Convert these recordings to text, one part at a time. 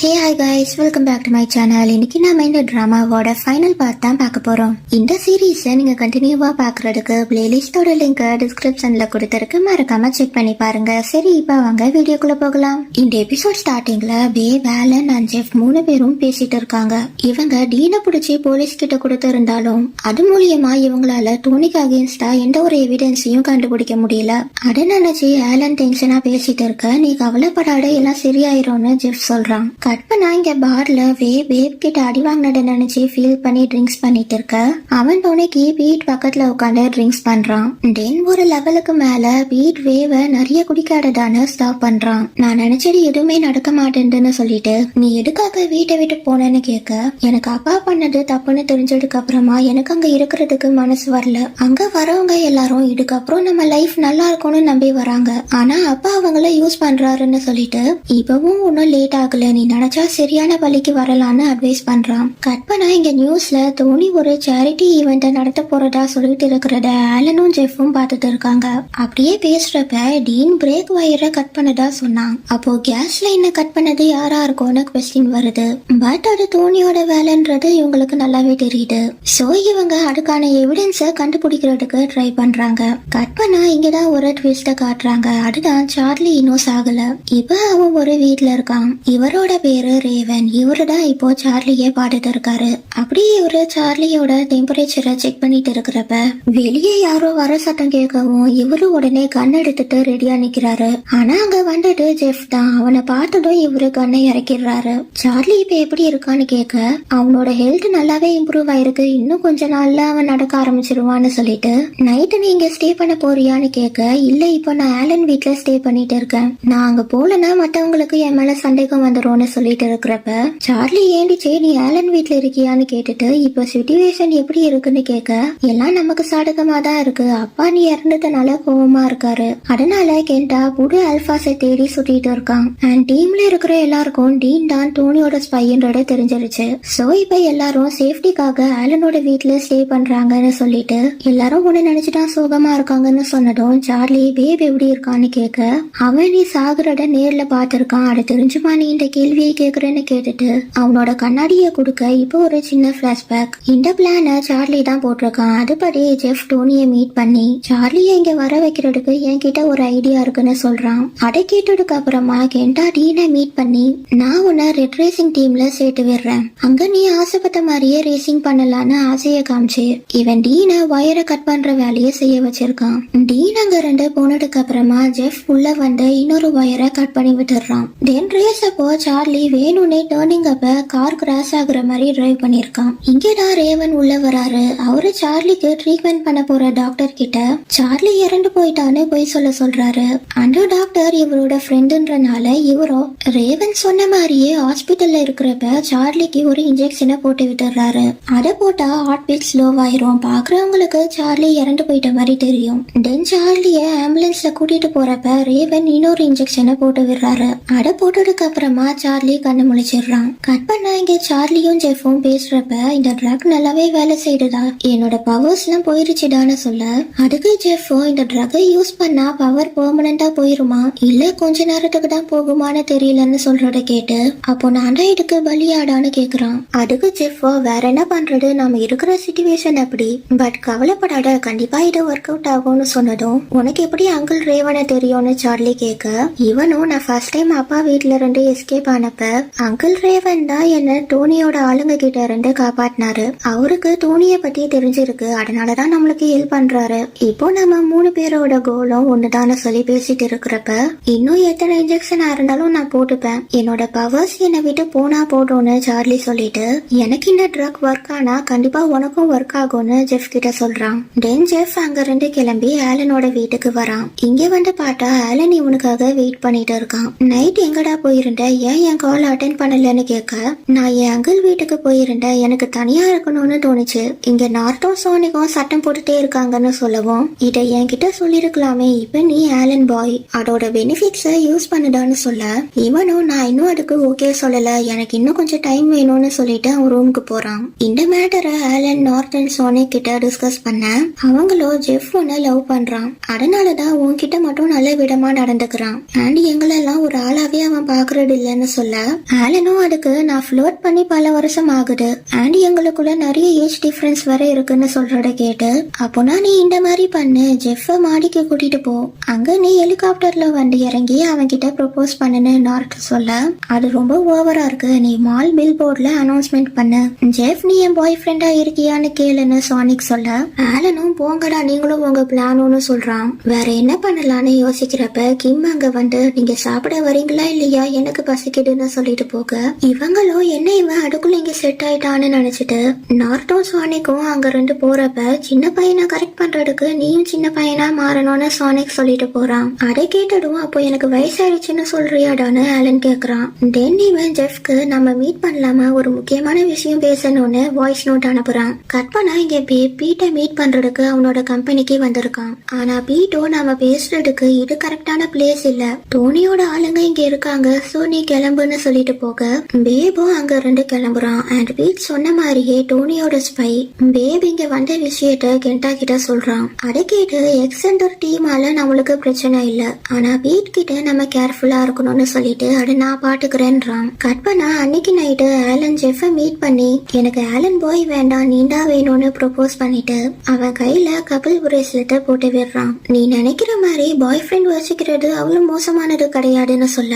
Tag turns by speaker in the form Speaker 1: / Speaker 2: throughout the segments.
Speaker 1: Hey hi guys, welcome back to my channel. இன்னைக்கு நம்ம இந்த டிராமாவோட ஃபைனல் பார்ட் தான் பார்க்க போறோம். இந்த சீரீஸை நீங்க கண்டினியூவா பாக்குறதுக்கு பிளேலிஸ்டோட லிங்க் டிஸ்கிரிப்ஷன்ல கொடுத்திருக்கு, மறக்காம செக் பண்ணி பாருங்க. சரி, இப்ப வாங்க வீடியோக்குள்ள போகலாம். இந்த எபிசோட் ஸ்டார்டிங்ல வேலன் அண்ட் ஜெஃப் 3 பேரும் பேசிட்டு இருக்காங்க. இவங்க டீனை பிடிச்சி போலீஸ் கிட்ட கொடுத்திருந்தாலும் அது மூலியமா இவங்களால டோனிக்கு அகேன்ஸ்டா எந்த ஒரு எவிடன்ஸையும் கண்டுபிடிக்க முடியல. அதை நினைச்சு ஆலன் டென்ஷனா பேசிட்டு இருக்க, நீ கவலைப்படாத, எல்லாம் சரியாயிரும்னு ஜெஃப் சொல்றான். கட் பண்ணா இங்க பார்ல வேவ் கிட்ட அடி வாங்கினத நினைச்சு ஃபீல் பண்ணி ட்ரிங்க்ஸ் பண்ணிட்டு இருக்க, அவன் டோனிக்கு பீட் பக்கத்துல உட்காந்து ட்ரிங்க்ஸ் பண்றான். தென் ஒரு லெவலுக்கு மேல பீட் வேவ நிறைய குடிக்காததான ஸ்டாப் பண்றான். நான் நினைச்சது எதுவுமே நடக்க மாட்டேன்னு சொல்லிட்டு, நீ எதுக்காக வீட்டை விட்டு போனேன்னு கேட்க, எனக்கு அப்பா பண்ணது தப்புன்னு தெரிஞ்சதுக்கு அப்புறமா எனக்கு அங்க இருக்கிறதுக்கு மனசு வரல. அங்க வரவங்க எல்லாரும் இதுக்கப்புறம் நம்ம லைஃப் நல்லா இருக்கும்னு நம்பி வராங்க, ஆனா அப்பா அவங்கள யூஸ் பண்றாருன்னு சொல்லிட்டு இப்பவும் ஒன்னும் லேட் ஆகல, நீ நினைச்சா சரியான வழிக்கு வரலான்னு அட்வைஸ் பண்றான். கட் பண்ணா இங்க நியூஸ்ல தோனி ஒரு சேரிட்டி ஈவெண்ட் நடத்த போறதா சொல்லிட்டு இருக்கிறத ஆலனும் ஜெஃப்பும் பார்த்துட்டு இருக்காங்க. அப்படியே பேசுறப்ப டீன் பிரேக் வயரை கட் பண்ணதா சொன்னான். அப்போ கேஸ் லைனை கட் பண்ணது யாரா இருக்கும்னு கொஸ்டின் வருது. பட் அது தோனியோட வேலைன்றது இவங்களுக்கு நல்லாவே தெரியுது. சோ இவங்க அதுக்கான எவிடன்ஸ கண்டுபிடிக்கிறதுக்கு ட்ரை பண்றாங்க. கட் பண்ணா இங்கதான் ஒரு ட்விஸ்ட காட்டுறாங்க. அதுதான் சார்லி இன்னும் சாகல. இப்ப அவன் ஒரு வீட்ல இருக்கான். இவரோட பேரு ரேவன். இவரு தான் இப்போ சார்லியே பாத்துட்டு இருக்காரு. அப்படி இவரு சார்லியோட டெம்பரேச்சரை செக் பண்ணிட்டு இருக்கிறப்ப வெளியே யாரோ வர சத்தம் கேட்கவும் இவரு உடனே கன் எடுத்துட்டு ரெடியா நிக்கிறாரு. ஆனா அங்க வந்துட்டு ஜெஃப் தான். அவனை பார்த்ததும் இவரு கண்ணை இறக்கிடுறாரு. சார்லி இப்ப எப்படி இருக்கான்னு கேட்க, அவனோட ஹெல்த் நல்லாவே இம்ப்ரூவ் ஆயிருக்கு, இன்னும் கொஞ்ச நாள்ல அவன் நடக்க ஆரம்பிச்சிருவான்னு சொல்லிட்டு, நைட்டு நீங்க ஸ்டே பண்ண போறியான்னு கேட்க, இல்ல இப்போ நான் ஆலன் வீட்ல ஸ்டே பண்ணிட்டு இருக்கேன், நான் அங்க போலன்னா மத்தவங்களுக்கு என் மேல சந்தேகம் வந்துரும்னு சொல்லிட்டு இருக்கிறப்ப, சார்லி ஏண்டிச்சே நீ ஆலன் வீட்ல இருக்கியான்னு கேட்டுட்டு, இப்ப சிச்சுவேஷன் எப்படி இருக்குன்னு கேட்க, எல்லாம் நமக்கு சாதகமா தான் இருக்கு, அப்பா நீ இறந்ததுனால கோவமா இருக்காரு, அதனால கெண்டா புது அல்பாஸை தேடி சுத்திட்டு இருக்கான். அண்ட் டீம்ல இருக்கிற எல்லாருக்கும் டீன் தான் டோனியோட ஸ்பைன்றத தெரிஞ்சிருச்சு. சோ இப்ப எல்லாரும் சேஃப்டிக்காக ஆலனோட வீட்ல ஸ்டே பண்றாங்கன்னு சொல்லிட்டு எல்லாரும் ஒண்ணு நினைச்சுதான் சோகமா இருக்காங்கன்னு சொன்னதும், சார்லி பேப் எப்படி இருக்கான்னு கேட்க, அவன் நீ சாகுறத நேர்ல பாத்திருக்கான், அதை தெரிஞ்சுமா நீ இந்த கேள்வியை கேக்குறேன்னு கேட்டுட்டு அவனோட கண்ணாடிய கொடுக்க, இப்போ ஒரு சின்ன பிளாஷ்பேக். இந்த பிளான சார்லி தான் போட்டிருக்கான். அதுபடி ஜெஃப் டோனியை மீட் பண்ணி சார்லியை இங்க வர வைக்கிறதுக்கு என்கிட்ட ஒரு ஐடியா இருக்குன்னு சொல்றான். அதை கேட்டதுக்கு அப்புறமா கெண்டா டீனை மீட் பண்ணி, நான் உன்னை ரெட் ரேசிங் டீம்ல சேர்த்து விடுறேன், அங்க நீ ஆசைப்பட்ட மாதிரியே ரேசிங் பண்ணலான்னு ஆசைய காமிச்சு இவன் டீனை வயரை கட் பண்ற வேலையை செய்ய வச்சிருக்கான். டீன் அங்க ரெண்டு போனதுக்கு அப்புறமா ஜெஃப் உள்ள வந்து இன்னொரு வயரை கட் பண்ணி விட்டுறான். தென் ரேஸ் அப்போ சார்லி வேணும்னே டர்னிங் அப்ப கார் கிராஷ் ஆகுற மாதிரி டிரைவ் பண்ணிருக்கான். இங்கதான் ரேவன் உள்ள வராரு. அவரு சார்லிக்கு ட்ரீட்மெண்ட் பண்ண போற டாக்டர் கிட்ட சார்லி இறந்து போயிட்டான்னு போய் சொல்றாரு. அந்த டாக்டர் இவரோட ஃப்ரெண்டுன்றனால இவரும் ரேவன் சொன்ன மாதிரியே ஹாஸ்பிட்டல்ல இருக்கிறப்ப சார்லிக்கு ஒரு இன்ஜெக்ஷனை போட்டு விட்டுறாரு. அதை போட்டா ஹார்ட் பீட் ஸ்லோ ஆயிரும். பாக்குறவங்களுக்கு சார்லி இறந்து போயிட்ட மாதிரி தெரியும். தென் சார்லிய ஆம்புலன்ஸ்ல கூட்டிட்டு போறப்ப ரேவன் இன்னொரு இன்ஜெக்ஷனை போட்டு விடுறாரு. அதை போட்டதுக்கு அப்புறமா சார்லி கண்ணு முழிச்சிடுறான். கட் பண்ணா இங்க சார்லியும் ஜெஃப்பும் பேசுறப்ப, இந்த ட்ரக் நல்லாவே வேலை செய்யுதா, என்னோட பவர்ஸ் எல்லாம் போயிருச்சுடான்னு சொல்ல, அதுக்கு ஜெஃப்பும் இந்த ட்ரக்கை யூஸ் பண்ணா பவர் பெர்மனண்டா போயிருமா இல்ல கொஞ்ச நேரத்துக்கு தான் போகுமான்னு தெரியலன்னு சொல்றத கேட்டு, அப்போ நான் தான் இதுக்கு பலியாடான்னு கேக்குறான். அதுக்கு ஜெஃப்போ, வேற என்ன பண்றது, நாம இருக்கிற சிச்சுவேஷன் அப்படி, பட் கவலைப்படாத, கண்டிப்பா இது ஒர்க் அவுட் ஆகும்னு சொன்னதும், உனக்கு எப்படி அங்கிள் ரேவனை தெரியும்னு சார்லி கேட்க, இவனும் நான் ஃபர்ஸ்ட் டைம் அப்பா வீட்ல இருந்து எஸ்கேப் ஆனப்ப அங்கிள் ரேவன் தான் என்ன டோனியோட ஆளுங்க கிட்ட இருந்து காப்பாத்தினாரு, அவருக்கு டோனிய பத்தி தெரிஞ்சிருக்கு, அதனாலதான் நம்மளுக்கு ஹெல்ப் பண்றாரு, இப்போ நம்ம 3 பேரோட கோலும் ஒண்ணுதான்னு சொல்லி பேசிட்டு இருக்கிறப்ப, இன்னும் எத்தனை இன்ஜெக்ஷனா இருந்தாலும் நான் போட்டுப்பேன், என்னோட பவர்ஸ் என்னை விட்டு போனா போட்டோன்னு சார்லி சொல்லிட்டு, எனக்கு இந்த ட்ரக் ஒர்க் ஆனா கண்டிப்பா உனக்கும் ஒர்க் ஆகும்னு ஜெஃப் கிட்ட சொல்றான். தென் ஜெஃப் அங்க இருந்து கிளம்பி ஆலனோட வீட்டுக்கு வரான். இங்க வந்து பார்த்தா ஆலன் இவனுக்காக வெயிட் பண்ணிட்டு இருக்கான். நைட் எங்கடா போயிருந்த, ஏன் என் கால் அட்டென்ட் பண்ணலன்னு கேட்க, நான் என் அங்கிள் வீட்டுக்கு போயிருந்தேன், எனக்கு தனியா இருக்கணும்னு தோணுச்சு, இங்க நார்த்தும் சோனிக்கும் சட்டம் போட்டுட்டே இருக்காங்கன்னு சொல்லவும், இதை என்கிட்ட சொல்லிருக்கலாமே, இப்ப நீ ஆலன் பாய் அதோட பெனிஃபிட்ஸ யூஸ் பண்ணுதான்னு சொல்ல, இவனும் நான் இன்னும் அதுக்கு ஓகே சொல்லல, எனக்கு இன்னும் கொஞ்சம் டைம் வேணும்னு சொல்லிட்டு அவன் ரூமுக்கு போறான். இந்த மேட்டரை ஆலன் நார்த் அண்ட் சோனிக் கிட்ட டிஸ்கஸ் பண்ண, அவங்களும் ஜெஃப் ஒன்னு லவ் பண்றான், அதனாலதான் உன்கிட்ட மட்டும் நல்ல விதமா நடந்துக்கிறான், அண்ட் எங்களெல்லாம் ஒரு ஆளாவே அவன் பாக்குறது இல்லன்னு சொல்ல, சொல்ல ஆலனும் அதுக்கு நான் ஃப்ளோட் பண்ணி பல வருஷம் ஆகுது அண்ட் எங்களுக்குள்ள நிறைய ஏஜ் டிஃபரன்ஸ் வர இருக்குன்னு சொல்றத கேட்டு அப்போனா நீ இந்த மாதிரி பண்ணு ஜெஃப மாடிக்கு கூட்டிட்டு போ அங்க நீ ஹெலிகாப்டர்ல வந்து இறங்கி அவன் கிட்ட ப்ரொபோஸ் பண்ணுன்னு நார்த் சொல்ல அது ரொம்ப ஓவரா இருக்கு நீ மால் பில் போர்ட்ல அனௌன்ஸ்மெண்ட் பண்ணு ஜெஃப் நீ என் பாய் ஃப்ரெண்டா இருக்கியான்னு கேளுன்னு சானிக் சொல்ல ஆலனும் போங்கடா நீங்களும் உங்க பிளானுன்னு சொல்றான். வேற என்ன பண்ணலான்னு யோசிக்கிறப்ப கிம் அங்க வந்து நீங்க சாப்பிட வரீங்களா இல்லையா எனக்கு பசிக்குதுன்னு சொல்லிட்டு போக இவங்களும் என்ன இவன் அடுக்குள்ள இங்க செட் ஆயிட்டான்னு நினைச்சிட்டு நார்த்தும் சானிக்கும் அங்க இருந்து போறப்ப சின்ன பையனை கரெக்ட் பண்றதுக்கு நீயும் சின்ன பையனா மாறணும்னு சானிக் சொல்லிட்டு போறான். அதை கேட்டதும் அப்போ எனக்கு வயசாயிடுச்சுன்னு சொல்றியாடான்னு ஆலன் கேக்குறான். தென் இவன் ஜெஃப்க்கு நம்ம மீட் பண்ணலாமா ஒரு முக்கியமான விஷயம் பேசணும்னு வாய்ஸ் நோட் அனுப்புறான். கட் பண்ணா இங்க பீட்டை மீட் பண்றதுக்கு அவனோட கம்பெனிக்கு வந்திருக்கான். ஆனா பீட்டோ நாம பேசுறதுக்கு இது கரெக்டான பிளேஸ் இல்ல, டோனியோட ஆளுங்க இங்க இருக்காங்க, சோ நீ கிளம்புன்னு சொல்லிட்டு போக பேபோ அங்க இருந்து கிளம்புறான். அண்ட் பீட் சொன்ன மாதிரியே டோனியோட ஸ்பை பேப் இங்க வந்த விஷயத்த கெண்டா கிட்ட சொல்றான். அதை கேட்டு எக்ஸென்டர் டீமால நம்மளுக்கு பிரச்சனை இல்ல, ஆனா பீட் கிட்ட நம்ம கேர்ஃபுல்லா இருக்கணும்னு சொல்லிட்டு அதை நான் பாட்டுக்கிறேன்றான். கட் பண்ணா அன்னைக்கு நைட்டு ஆலன் ஜெஃப மீட் பண்ணி எனக்கு ஆலன் பாய் வேண்டாம் நீண்டா வேணும்னு ப்ரொபோஸ் பண்ணிட்டு அவன் கையில கபில் பிரேஸ்லெட்ட போட்டு விடுறான். நீ நினைக்கிற மாதிரி பாய் ஃப்ரெண்ட் வச்சுக்கிறது அவ்வளவு மோசமானது கிடையாதுன்னு சொல்ல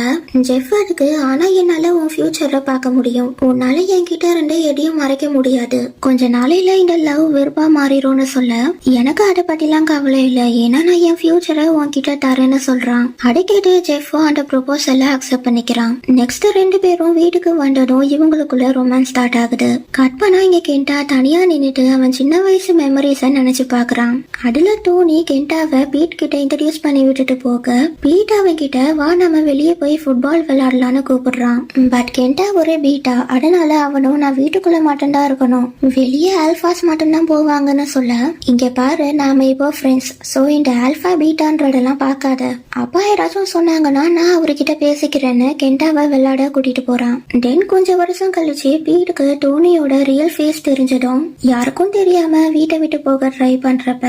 Speaker 1: ஜெஃப் அதுக்கு ஆனா என்னால உன் ஃபியூச்சரை பார்க்க முடியும், உன்னால என்கிட்ட இருந்து எதையும் மறைக்க முடியாது, கொஞ்ச நாளையில இந்த லவ் வெறுப்பா மாறிடும்னு சொல்ல எனக்கு அதை பத்திலாம் கவலை இல்ல, ஏன்னா நான் என் ஃபியூச்சரை உன்கிட்ட தரேன்னு சொல்றான். அதை கேட்டு ஜெஃபும் அந்த ப்ரொபோசலை அக்செப்ட் பண்ணிக்கிறான். நெக்ஸ்ட் ரெண்டு பேரும் வீட்டுக்கு வந்ததும் இவங்களுக்குள்ள ரொமான்ஸ் ஸ்டார்ட் ஆகுது. கட் பண்ணா இங்க கெண்டா தனியா நின்னுட்டு அவன் சின்ன வயசு மெமரிஸ நினைச்சு பாக்குறான். அதுல டோனி கெண்டாவை பீட் கிட்ட இன்ட்ரடியூஸ் பண்ணி விட்டுட்டு போக பீட் அவன் கிட்ட வா நம்ம வெளியே போய் ஃபுட்பால் விளையாடலான்னு கூப்பிடுறான். பட் கெண்டா ஒரே பீட்டா, அதனால அவனும் நான் வீட்டுக்குள்ள மட்டும்தான் இருக்கணும், வெளியே ஆல்பாஸ் மட்டும்தான் போவாங்கன்னு சொல்ல இங்க பாரு நாம இப்போ ஃப்ரெண்ட்ஸ், சோ இந்த ஆல்பா பீட்டான்றதெல்லாம் பார்க்காத, அப்பா ஏதாச்சும் சொன்னாங்கன்னா நான் அவர்கிட்ட பேசிக்கிறேன்னு கெண்டாவை விளையாட கூட்டிட்டு போறான். தென் கொஞ்சம் வருஷம் கழிச்சு பீட்டுக்கு டோனியோட ரியல் ஃபேஸ் தெரிஞ்சதும் யாருக்கும் தெரியாம வீட்டை விட்டு போக ட்ரை பண்றப்ப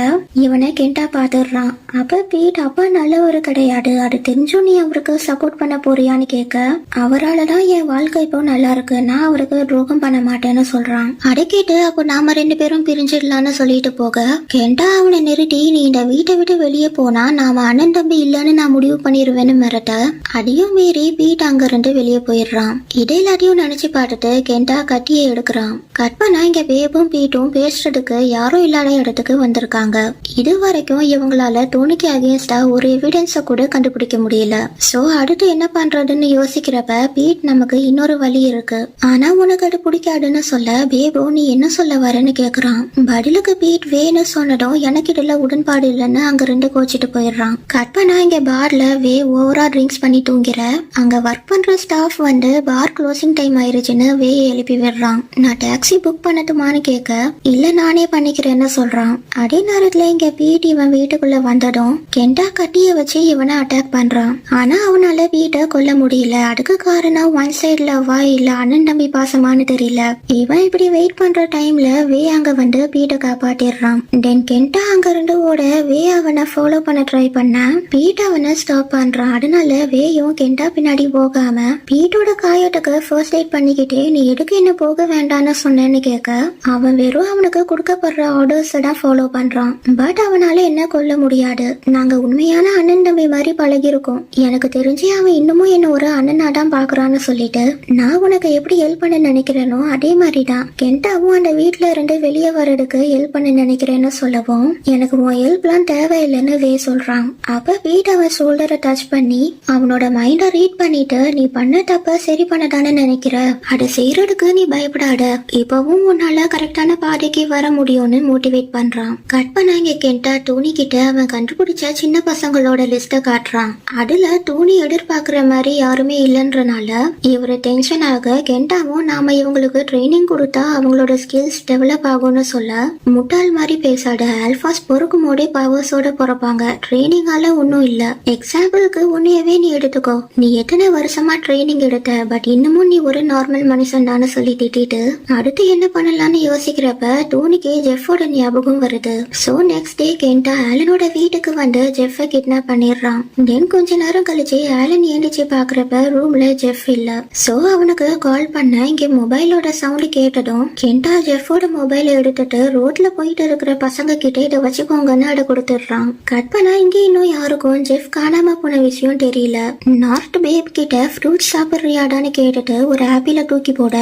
Speaker 1: இவனை கெண்டா பாத்துடுறான். அப்ப பீட் அப்பா நல்லவரு கிடையாது, அது தெரிஞ்சும் நீ அவருக்கு சப்போர்ட் பண்ண போறியான்னு கேட்க அவராலதான் என் வாழ்க்கை இப்போ நல்லா இருக்கு, நான் அவருக்கு துரோகம் பண்ண மாட்டேன்னு சொல்றான். அதை கேட்டு அப்போ நாம ரெண்டு பேரும் பிரிஞ்சிடலான்னு சொல்லிட்டு போக கெண்டா அவனை நிறுத்தி நீ இந்த வீட்டை விட்டு வெளியே போனா நாம அண்ணன் தம்பி இல்லன்னு நான் முடிவு பண்ணிருவேன்னு மிரட்ட அதையும் மீறி பீட் அங்க இருந்து வெளியே போயிடுறான். இதை எல்லாத்தையும் நினைச்சு பார்த்துட்டு கெண்டா கட்டியை எடுக்கிறான். கட் பண்ணா இங்க பேபும் பீட்டும் பேசுறதுக்கு யாரும் இல்லாத இடத்துக்கு வந்திருக்காங்க. இது வரைக்கும் இவங்களால டோனிக்கு அகேன்ஸ்டா ஒரு எவிடன்ஸ கூட கண்டுபிடிக்க முடியல. சோ அடுத்து என்ன பண்றதுன்னு யோசிக்கிறப்ப பீட் நமக்கு இன்னொரு வழி இருக்கு, ஆனா உனக்கு அது பிடிக்காதுன்னு சொல்ல பேபோ நீ என்ன சொல்ல வரேன்னு கேக்குறான். பதிலுக்கு பீட் வேன்னு சொன்னதும் எனக்கு இதுல உடன்பாடு இல்லைன்னு அங்க இருந்து கோச்சிட்டு போயிடுறான். கட் பண்ணா இங்க பார்ல வே ஓவரா ட்ரிங்க்ஸ் பண்ணி தூங்கிற அங்க ஒர்க் பண்ற ஸ்டாஃப் வந்து பார் க்ளோசிங் டைம் ஆயிருச்சுன்னு வே எழுப்பி விடுறான். நான் டாக்ஸி புக் பண்ணட்டுமான்னு கேட்க இல்ல நானே பண்ணிக்கிறேன்னு சொல்றான். அதே நேரத்துல இங்க பீட் இவன் வீட்டுக்குள்ள வந்ததும் கெண்டா கட்டிய வச்சு இவனை அட்டாக் பண்றான். ஆனா அவனால பீட்டை கொல்ல முடியல, அதுக்கு காரணம் ஒன் சைட்ல வா இல்ல அண்ணன் தம்பி பாசமானு தெரியல. இவன் இப்படி வெயிட் பண்ற டைம்ல வே அங்க வந்து பீட்டை காப்பாத்திடுறான். தென் கெண்டா அங்க இருந்து ஓட வே அவனை ஃபாலோ பண்ண ட்ரை பண்ண பீட் அவனை ஸ்டாப் பண்றான். அதனால வேயும் கெண்டா பின்னாடி போகாம பீட்டோட காயத்துக்கு ஃபர்ஸ்ட் எய்ட் பண்ணிக்கிட்டே நீ எதுக்கு என்ன போக வேண்டாம்னு சொன்னேன்னு கேட்க அவன் வெறும் அவனுக்கு கொடுக்கப்படுற ஆர்டர்ஸ் தான் ஃபாலோ பண்றான். பட் அவனால என்ன கொல்ல முடியாது, நாங்க உண்மையான அண்ணன் தம்பி மாதிரி பழகிருக்கோம், எனக்கு தெரிஞ்சு அவன் இன்னமும் என்ன ஒரு அண்ணனா தான் பாக்குறான்னு சொல்லிட்டு நான் உனக்கு எப்படி ஹெல்ப் பண்ண நினைக்கிறேனோ அதே மாதிரிதான் கெண்டாவும் அந்த வீட்டுல இருந்து வெளியே வர்றதுக்கு ஹெல்ப் பண்ண நினைக்கிறேன்னு சொல்லவும் எனக்கு உன் ஹெல்ப்லாம் தேவையில்லைன்னு வே சொல்றான். அப்ப வீட் அவன் ஷோல்டரை டச் பண்ணி அவனோட மைண்ட ரீட் பண்ணிட்டு நீ பண்ண தப்ப சரி பண்ணதானே நினைக்கிற, அதை செய்யறதுக்கு நீ பயப்படாத, இப்பவும் உன்னால கரெக்டான பாதைக்கு வர முடியும்னு மோட்டிவேட் பண்றான். கட் பண்ணாங்க கெண்டா டோனி கிட்ட அவன் கண்டுபிடிச்ச சின்ன பசங்களோட லிஸ்ட காட்டுறான். அதுல டோனி எதிர்பார்க்கிற மாதிரி யாருமே இல்லைன்றனால இவரு டென்ஷன் ஆக கெண்டாவும் நாம இவங்களுக்கு ட்ரைனிங் கொடுத்தா அவங்களோட ஸ்கில்ஸ் டெவலப் ஆகும்னு சொல்ல முட்டாள் மாதிரி பேசாத, ஆல்பாஸ் பொறுக்கும் போதே பவர்ஸோட பிறப்பாங்க, ட்ரைனிங்கால ஒன்னும் இல்ல, எக்ஸாம்பிளுக்கு உன்னையவே நீ எடுத்துக்கோ, நீ எத்தனை வருஷமா ட்ரைனிங் எடுத்த பட் இன்னமும் நீ ஒரு நார்மல் மனுஷன் தானு சொல்லி திட்டிட்டு அடுத்த அடுத்து என்ன பண்ணலாம்னு யோசிக்கிறப்ப டோனிக்கு ஜெஃபோட ஞாபகம் வருது. சோ நெக்ஸ்ட் டே கென்டா ஆலனோட வீட்டுக்கு வந்து ஜெஃபை கிட்னாப் பண்ணிடுறான். தென் கொஞ்ச நேரம் கழிச்சு ஆலன் ஏண்டிச்சு பாக்குறப்ப ரூம்ல ஜெஃப் இல்ல. சோ அவனுக்கு கால் பண்ண இங்க மொபைலோட சவுண்ட் கேட்டதும் கென்டா ஜெஃபோட மொபைலை எடுத்துட்டு ரோட்ல போயிட்டு இருக்கிற பசங்க கிட்ட இதை வச்சுக்கோங்கன்னு அட கொடுத்துடுறான். கட் பண்ணா இங்க இன்னும் யாருக்கும் ஜெஃப் காணாம போன விஷயம் தெரியல. நார்த் பேப் கிட்ட ஃப்ரூட்ஸ் சாப்பிடுறியாடான்னு கேட்டுட்டு ஒரு ஆப்பிள தூக்கி போட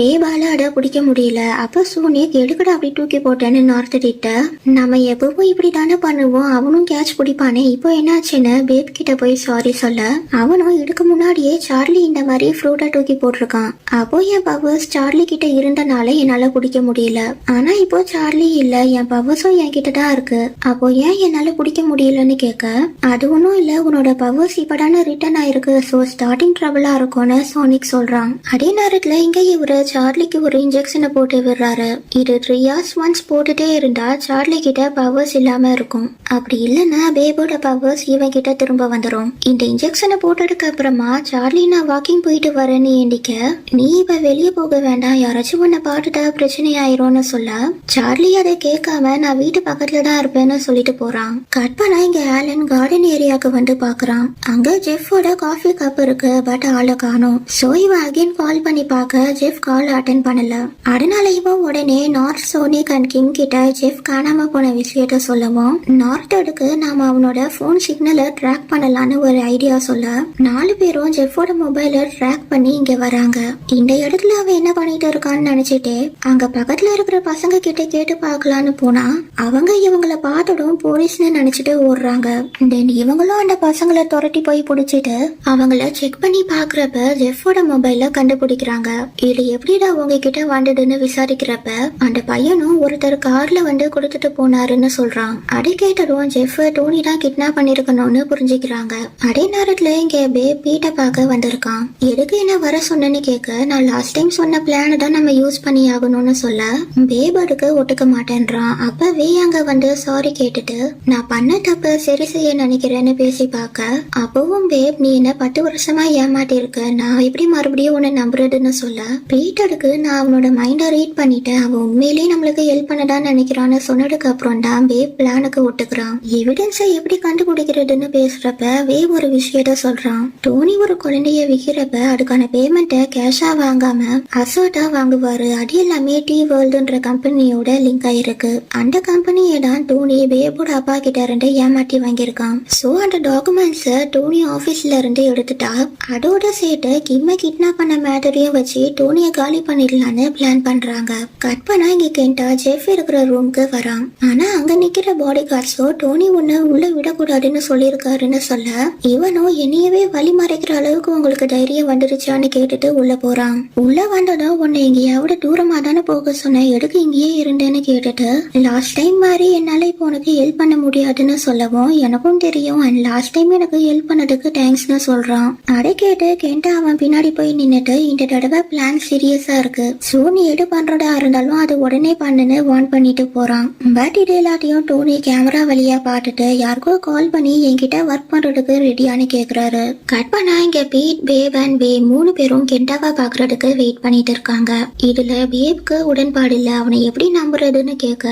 Speaker 1: பேபால அட பிடிக்க முடியல. அப்ப சோனியக் எடுக்கடா அப்படி தூக்கி போட்டேன்னு நார்த் கிட்ட நம்ம எப்பவும் இப்படி தானே பண்ணுவோம், அவனும் கேட்ச் பிடிப்பானே, இப்போ என்னாச்சுன்னு பேப் கிட்ட போய் சாரி சொல்ல அவனும் இதுக்கு முன்னாடியே சார்லி இந்த மாதிரி ஃப்ரூட்டை தூக்கி போட்டிருக்கான். அப்போ என் பவர்ஸ் சார்லி கிட்ட இருந்தனால என்னால பிடிக்க முடியல. ஆனா இப்போ சார்லி இல்ல, என் பவர்ஸும் என் கிட்ட தான் இருக்கு. அப்போ ஏன் என்னால பிடிக்க முடியலன்னு கேட்க அது ஒன்னும் இல்ல, உன்னோட பவர்ஸ் இப்பதானே ரிட்டர்ன் ஆயிருக்கு, சோ ஸ்டார்டிங் ட்ரபிளா இருக்கும்னு சோனிக் சொல்றான். அதே நேரத்துல இங்க இவரு சார்லிக்கு ஒரு இன்ஜெக்ஷனை போட்டு விடுறாரு. இது 3 hours ஒன்ஸ் போட்டுட்டே இருந்தா சார்லி கிட்ட பவர்ஸ் இல்லாம இருக்கும். அப்படி இல்லைன்னா பேபோட பவர்ஸ் இவன் கிட்ட திரும்ப வந்துடும். இந்த இன்ஜெக்ஷனை போட்டதுக்கு அப்புறமா சார்லி நான் வாக்கிங் போயிட்டு வரேன்னு எண்டிக்க நீ இப்ப வெளியே போக வேண்டாம், யாராச்சும் உன்னை பாட்டுட்டா பிரச்சனை ஆயிரும்னு சொல்ல சார்லி அதை கேட்காம நான் வீட்டு பக்கத்துல தான் இருப்பேன்னு சொல்லிட்டு போறான். கட் பண்ணா இங்க ஆலன் கார்டன் ஏரியாவுக்கு வந்து பாக்குறான். அங்க ஜெஃபோட காஃபி கப் இருக்கு, பட் ஆளை காணோம். சோ இவன் அகைன் கால் பண்ணி பார்க்க ஜெஃப் கால் அட்டென்ட் பண்ணல. அதனால இவன் உடனே நார்த், சோனிக் அண்ட் கிம் கிட்ட ஜெஃப் காணாம போன விஷயத்த சொல்லவும் நார்த்தோடுக்கு நாம அவனோட போன் சிக்னலை ட்ராக் பண்ணலான்னு ஒரு ஐடியா சொல்ல 4 பேரும் ஜெஃபோட மொபைலை ட்ராக் பண்ணி இங்க வராங்க. இந்த இடத்துல அவன் என்ன பண்ணிட்டு இருக்கான்னு நினைச்சிட்டு அங்க பக்கத்துல இருக்கிற பசங்க கிட்ட கேட்டு பார்க்கலான்னு போனா அவங்க இவங்கள பார்த்ததும் போலீஸ்னு நினைச்சிட்டு ஓடுறாங்க. தென் இவங்களும் அந்த பசங்களை துரட்டி போய் பிடிச்சிட்டு அவங்கள செக் பண்ணி பாக்குறப்ப ஜெஃபோட மொபைல கண்டுபிடிக்கிறாங்க. இது எப்படிடா உங்ககிட்ட வந்ததுன்னு விசாரிக்கிறப்ப அந்த பையனும் ஒருத்தர் கார்ல வந்து கொடுத்துட்டு போனாருன்னு சொல்றான். அதை கேட்டதும் ஜெஃப் டோனி தான் கிட்னாப் பண்ணிருக்கணும்னு புரிஞ்சுக்கிறாங்க. அதே நேரத்துல இங்க பேப் பீட்டை பார்க்க வந்திருக்கான். எதுக்கு என்ன வர சொன்னேன்னு கேட்க நான் லாஸ்ட் டைம் சொன்ன பிளான தான் நம்ம யூஸ் பண்ணி ஆகணும்னு சொல்ல பேப் அதுக்கு ஒட்டுக்க மாட்டேன்றான். அப்பவே அங்க வந்து சாரி கேட்டுட்டு நான் பண்ண தப்பு சரி செய்ய நினைக்கிறேன்னு பேசி பார்க்க அப்பவும் பேப் நீ என்ன 10 வருஷமா ஏமாட்டி இருக்க, நான் எப்படி மறுபடியும் உன்னை நம்புறதுன்னு சொல்ல பீட்டருக்கு நான் அவனோட மைண்டை ரீட் பண்ணிட்டேன், அவன் உண்மையிலேயே நம்மளுக்கு ஹெல்ப் பண்ணதான்னு நினைக்கிறான்னு சொன்னதுக்கு அப்புறம் தான் வேவ் பிளானுக்கு ஒட்டுக்கிறான். எவிடன்ஸை எப்படி கண்டுபிடிக்கிறதுன்னு பேசுறப்ப வேவ் ஒரு விஷயத்த சொல்றான். டோனி ஒரு குழந்தைய விற்கிறப்ப அதுக்கான பேமெண்ட்டை கேஷா வாங்காம அசோட்டா வாங்குவாரு. அது எல்லாமே டி வேர்ல்டுன்ற கம்பெனியோட லிங்க் ஆயிருக்கு. அந்த கம்பெனியை தான் டோனி வேவோட அப்பா கிட்ட இருந்து ஏமாட்டி வாங்கியிருக்கான். சோ அந்த டாக்குமெண்ட்ஸை டோனி ஆபீஸ்ல இருந்து எடுத்துட்டா அதோட சேர்த்து கிம்ம கிட்னாப் பண்ண மேட்டரையும் வச்சு டோனிய காலி பண்ணிடலான்னு பிளான் பண்றாங்க. கட் பண்ணா இங்க கென்டா ஜெஃப் இருக்கிற ரூம்க்கு வரான். ஆனா அங்க நிக்கிற பாடி கார்ட்ஸோ டோனி உன்னை உள்ள விடக்கூடாதுன்னு சொல்லியிருக்காருன்னு சொல்ல இவனோ என்னையவே வழி மறைக்கிற அளவுக்கு உங்களுக்கு தைரியம் வந்துருச்சான்னு கேட்டுட்டு உள்ள போறான். உள்ள வந்ததும் உன்னை எங்கேயாவது தூரமா தானே போக சொன்ன, எதுக்கு இங்கேயே இருந்தேன்னு கேட்டுட்டு லாஸ்ட் டைம் மாதிரி என்னால இப்போ உனக்கு ஹெல்ப் பண்ண முடியாதுன்னு சொல்லவும் எனக்கும் தெரியும் அண்ட் லாஸ்ட் டைம் எனக்கு ஹெல்ப் பண்ணதுக்கு தேங்க்ஸ்னு சொல்றான். அதை கேட்டு கென்டா அவன் பின்னாடி போய் நின்னுட்டு இந்த தடவை பிளான் சீரியஸா இருக்கு, சோ நீ எது பண்றதா இருந்தாலும் அது உடனே பண்ணுன்னு வார்ன் பண்ணிட்டு போறான். பட் இது எல்லாத்தையும் டோனி கேமரா வழியா பார்த்துட்டு யாருக்கோ கால் பண்ணி என்கிட்ட ஒர்க் பண்றதுக்கு ரெடியானு கேக்குறாரு. கட் பண்ணா இங்க பீட், பேப் அண்ட் வே 3 பேரும் கென்டாவா பாக்குறதுக்கு வெயிட் பண்ணிட்டு இருக்காங்க. இதுல பேப்க்கு உடன்பாடு இல்ல, அவனை எப்படி நம்புறதுன்னு கேட்க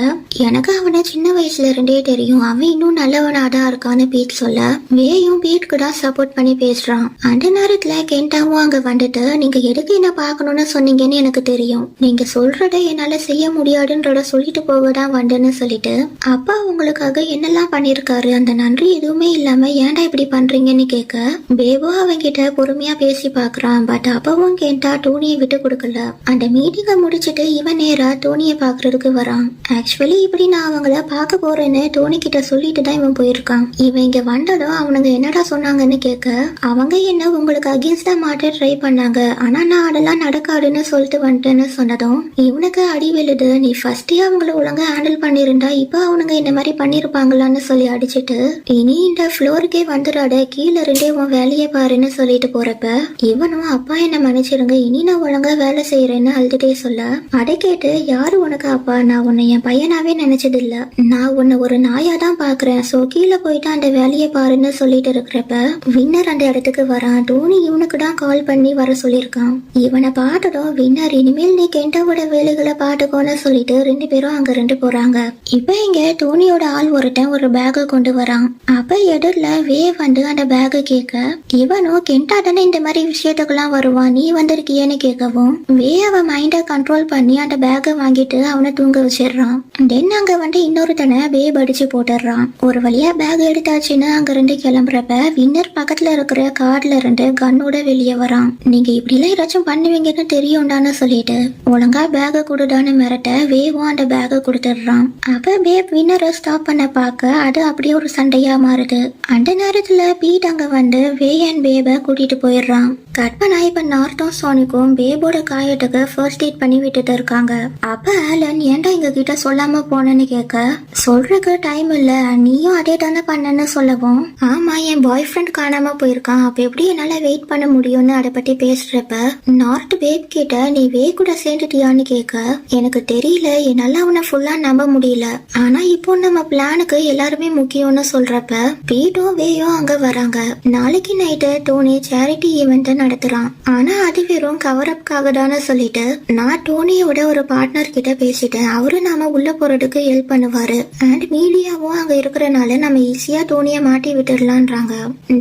Speaker 1: எனக்கு அவனை சின்ன வயசுல இருந்தே தெரியும், அவன் இன்னும் நல்லவனாதான் இருக்கான்னு பீட் சொல்ல வேயும் பீட்க்கு தான் சப்போர்ட் பண்ணி பேசுறான். அந்த நேரத்துல கென்டாவும் அங்க வந்துட்டு நீங்க எதுக்கு என்ன பாக்கணும்னு சொன்னீங்கன்னு எனக்கு தெரியும், நீங்க சொல்றத என்னால செய்ய முடியாதுன்றத சொல்லிட்டு போகதான் வந்தேன்னு சொல்லிட்டு அப்பா உங்களுக்காக என்னெல்லாம் பண்ணிருக்காரு, அந்த நன்றி எதுவுமே இல்லாம ஏன்டா இப்படி பண்றீங்கன்னு கேட்க பேபோ அவங்கிட்ட பொறுமையா பேசி பாக்குறான். பட் அப்பவும் கென்டா டோனியை விட்டு கொடுக்கல. அந்த மீட்டிங்கை முடிச்சிட்டு இவன் நேரா டோனியை பாக்குறதுக்கு வரான். ஆக்சுவலி இப்படி நான் அவங்கள பார்க்க போறேன்னு டோனி கிட்ட சொல்லிட்டு தான் இவன் போயிருக்கான். இவன் இங்க வந்ததும் அவனுங்க என்னடா சொன்னாங்கன்னு கேட்க அவங்க என்ன உங்களுக்கு அகேன்ஸ்டா மாட்ட ட்ரை பண்ணாங்க, ஆனா நான் அதெல்லாம் நடக்காதுன்னு சொல்லிட்டு வந்துட்டேன்னு சொன்னதும் இவனுக்கு அடி விழுது. நீ ஃபர்ஸ்டே அவங்கள ஒழுங்கா ஹேண்டில் பண்ணிருந்தா இப்ப அவனுங்க இந்த மாதிரி பண்ணிருப்பாங்களான்னு சொல்லி அடிச்சுட்டு இனி இந்த ஃப்ளோருக்கே வந்துடாத, கீழே இருந்தே உன் வேலையை பாருன்னு சொல்லிட்டு போறப்ப இவனும் அப்பா என்ன மன்னிச்சிருங்க, இனி நான் ஒழுங்கா வேலை செய்யறேன்னு அழுதுட்டே சொல்ல அதை கேட்டு யாரு உனக்கு அப்பா, நான் உன்னை என் பையனாவே நினைச்சது இல்ல, நான் உன்னை ஒரு நாயா தான் பாக்குறேன், சோ கீழே போயிட்டு அந்த வேலையை பாருன்னு சொல்லிட்டு இருக்கிறப்ப வின்னர் அந்த இடத்துக்கு வரான். டோனி இவனுக்கு தான் கால் பண்ணி வர சொல்லியிருக்கான். இவனை பார்த்ததும் வின்னர் இனிமேல் நீ கெண்டாவோட வேலைகளை பாட்டுக்கோன்னு சொல்லிட்டு 2 பேரும் அங்க 2 போறாங்க. இப்ப இங்க டோனியோட ஆள் ஒருத்தன் ஒரு பேக கொண்டு வரான். அப்ப எதிரில வே வந்து அந்த பேக கேட்க, இவனும் கெண்டா தானே இந்த மாதிரி விஷயத்துக்கெல்லாம் வருவான், நீ வந்திருக்கியேன்னு கேட்கவும் வே அவன் மைண்ட கண்ட்ரோல் பண்ணி அந்த பேக வாங்கிட்டு அவனை தூங்க வச்சிடுறான். தென் அங்க வந்து இன்னொருத்தனை பேப் அடிச்சு போட்டுடுறான். ஒரு வழியா பேக் எடுத்தாச்சுன்னு அங்க 2 கிளம்புறப்ப வின்னர் பக்கத்துல இருக்கிற கார்ல இருந்து கன்னோட வெளியே வரான். நீங்க இப்படி எல்லாம் ஏதாச்சும் பண்ணுவீங்கன்னு தெரியும்டான்னு சொல்லிட்டு ஒழுங்கா பேக கொடுடான்னு மிரட்ட வேவும் அந்த பேக கொடுத்துடுறான். அப்ப பேப் வின்னரை ஸ்டாப் பண்ண பார்க்க அது அப்படியே ஒரு சண்டையா மாறுது. அந்த நேரத்துல பீட் அங்க வந்து வே அண்ட் பேப கூட்டிட்டு போயிடுறான். கற்பனா இப்ப நார்த்தும் சோனிக்கும் பேபோட காயத்துக்கு ஃபர்ஸ்ட் எய்ட் பண்ணி விட்டுட்டு இருக்காங்க. அப்ப ஆலன் ஏன்டா எங்க கிட்ட சொல்லாம போனேன்னு கேட்க, சொல்றதுக்கு டைம் இல்ல, நீயும் அதே தானே பண்ணன்னு சொல்லவும், ஆமா என் பாய் ஃப்ரெண்ட் காணாம போயிருக்கான், அப்ப எப்படி என்னால வெயிட் பண்ண முடியும்னு அதை பத்தி பேசுறப்ப நார்த் பேப் கிட்ட நீ வே கூட சேர்ந்துட்டியான்னு கேட்க, எனக்கு தெரியல, என்னால அவனை ஃபுல்லா நம்ப முடியல, ஆனா இப்போ நம்ம பிளானுக்கு எல்லாருமே முக்கியம்னு சொல்றப்ப பீட்டும் வேயும் அங்க வராங்க. நாளைக்கு நைட்டு டோனி சேரிட்டி ஈவெண்ட் நடத்துறான். ஆனா அது வெறும் கவர் அப்காக தானே சொல்லிட்டு நான் டோனியோட ஒரு பார்ட்னர் கிட்ட பேசிட்டேன், அவரு நாம உள்ள போறதுக்கு ஹெல்ப் பண்ணுவாரு, அண்ட் மீடியாவும் அங்க இருக்கிறனால நம்ம ஈஸியா டோனிய மாட்டி விட்டுடலான்றாங்க.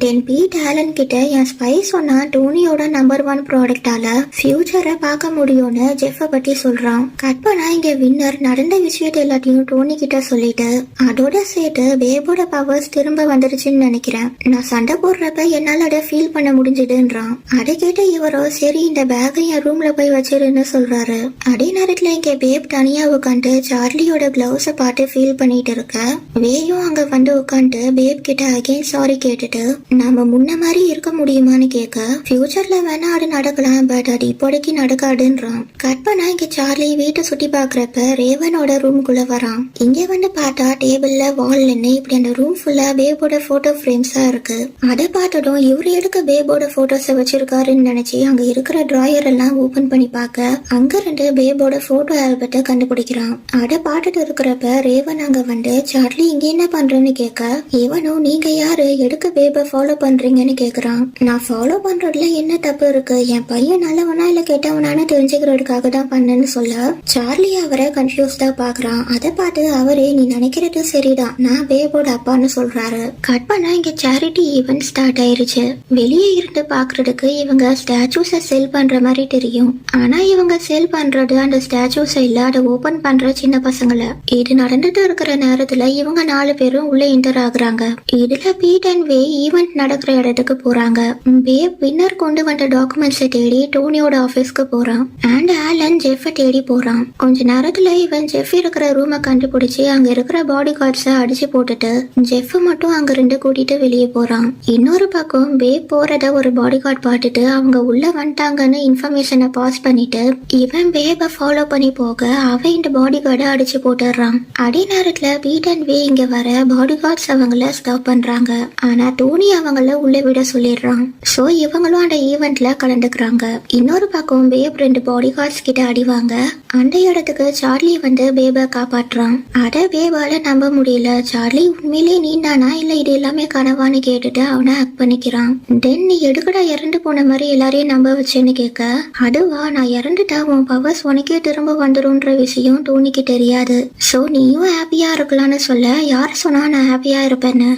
Speaker 1: தென் பீட் ஆலன் கிட்ட என் ஸ்பை சொன்னா டோனியோட நம்பர் 1 ப்ராடக்டால ஃபியூச்சரை பார்க்க முடியும்னு ஜெஃப பத்தி சொல்றான். கற்பனா இங்க வின்னர் நடந்த விஷயத்தை எல்லாத்தையும் டோனி கிட்ட சொல்லிட்டு அதோட சேர்த்து பேபோட பவர்ஸ் திரும்ப வந்துருச்சுன்னு நினைக்கிறேன், நான் சண்டை போடுறப்ப என்னால அதை ஃபீல் பண்ண முடிஞ்சதுன்றான். அதை கேட்ட இவரோ சரி இந்த பேக்கை என் ரூம்ல போய் வச்சிருன்னு சொல்றாரு. அதே நேரத்துல இங்க பேப் தனியா உட்காந்து சார்லியோட கிளவுஸ பார்த்து ஃபீல் பண்ணிட்டு இருக்க வேயும் அங்க வந்து உட்காந்து பேப் கிட்ட அகைன் சாரி கேட்டுட்டு நாம முன்ன மாதிரி இருக்க முடியுமான்னு கேட்க, ஃபியூச்சர்ல வேணா அது நடக்கலாம், பட் அது இப்போதைக்கு நடக்காதுன்றான். கற்பனா இங்க சார்லி வீட்டை சுத்தி பாக்குறப்ப ரேவனோட ரூம்குள்ள வரான். இங்க வந்து பார்த்தா டேபிள்ல வால்ல இப்படி அந்த ரூம் ஃபுல்லா பேபோட போட்டோ ஃப்ரேம்ஸா இருக்கு. அதை பார்த்ததும் இவரு எதுக்கு பேபோட போட்டோஸ வச்சிருக்காருன்னு நினைச்சு அங்க இருக்கிற டிராயர் எல்லாம் ஓபன் பண்ணி பார்க்க அங்க 2 பேபோட போட்டோ ஆல்பத்தை கண்டுபிடிக்கிறான். அதை பார்த்துட்டு இருக்கிறப்ப ரேவன் அங்க வந்து சார்லி இங்க என்ன பண்றேன்னு கேட்க, இவனும் நீங்க யாரு எதுக்கு பேப ஃபாலோ பண்றீங்கன்னு கேக்குறான். நான் ஃபாலோ பண்றதுல என்ன தப்பு இருக்கு, என் பையன் நல்லவனா இல்ல கெட்டவனான்னு தெரிஞ்சுக்கிறதுக்காக தான் பண்ணேன்னு சொல்ல சார்லி அவரை கன்ஃபியூஸ்டா பாக்குறான். அதை பார்த்து அவரே நீ நினைக்கிறது சரிதான், நான் பேபோட அப்பான்னு சொல்றாரு. கட் பண்ணா இங்க சேரிட்டி ஈவென்ட் ஸ்டார்ட் ஆயிருச்சு. வெளியே இருந்து பாக்குறதுக்கு இவங்க ஸ்டாச்சூஸ செல் பண்ற மாதிரி தெரியும், ஆனா இவங்க செல் பண்றது அந்த ஸ்டாச்சூஸ இல்ல, அதை ஓபன் பண்ற சின்ன பசங்களை. இது நடந்துட்டு இருக்கிற நேரத்துல இவங்க 4 பேரும் உள்ள என்டர் ஆகுறாங்க. இதுல பீட் அண்ட் வே ஈவென்ட் நடக்கிற இடத்துக்கு போறாங்க. பேப் வின்னர் கொண்டு வந்த டாக்குமெண்ட்ஸை தேடி டோனியோட ஆபீஸ்க்கு போறான். அண்ட் ஆலன் ஜெஃப தேடி போறான். கொஞ்ச நேரத்துல இவன் ஜெஃப் இருக்கிற ரூமை கண்டுபிடிச்சு அங்க இருக்கிற பாடி கார்ட்ஸ அடிச்சு போட்டுட்டு ஜெஃப் மட்டும் அங்க 2 கூட்டிட்டு வெளியே போறான். இன்னொரு பக்கம் பேப் போறத ஒரு பாடி கார்டு பார்த்துட்டு அவங்க உள்ள வந்துட்டாங்கன்னு இன்ஃபர்மேஷனை பாஸ் பண்ணிட்டு இவன் பேப ஃபாலோ பண்ணி போக அவன் இந்த பாடி கார்டை அடிச்சு போட்டுறான். அதே நேரத்துல பீட் அண்ட் வே இங்க வர பாடி கார்ட்ஸ் அவங்கள ஸ்டாப் பண்றாங்க. ஆனா டோனி அவங்கள உள்ள விட சொல்லிடுறான். சோ இவங்களும் அந்த ஈவெண்ட்ல கலந்துக்கிறாங்க. இன்னொரு பக்கம் பேப் 2 பாடி கார்ட்ஸ் கிட்ட அடிவாங்க. அந்த இடத்துக்கு சார்லி வந்து பேப காப்பாற்றுறான். அத பேபால நம்ப முடியல. சார்லி உண்மையிலேயே நீந்தானா இல்ல இது எல்லாமே கனவான்னு கேட்டுட்டு அவனை ஹக் பண்ணிக்கிறான். தென் நீ எடுக்கடா இறந்து போன மாதிரி எல்லாரையும் நம்ப வச்சேன்னு கேட்க, அதுவா நான் இறந்துட்டா உன் பவர்ஸ் உனக்கே திரும்ப வந்துடும்ன்ற விஷயம் டோனிக்கு தெரியாது, சோ நீயும் ஹாப்பியா இருக்கலாம்னு சொல்ல, யார் சொன்னா நான் ஹாப்பியா இருப்பேன்னு,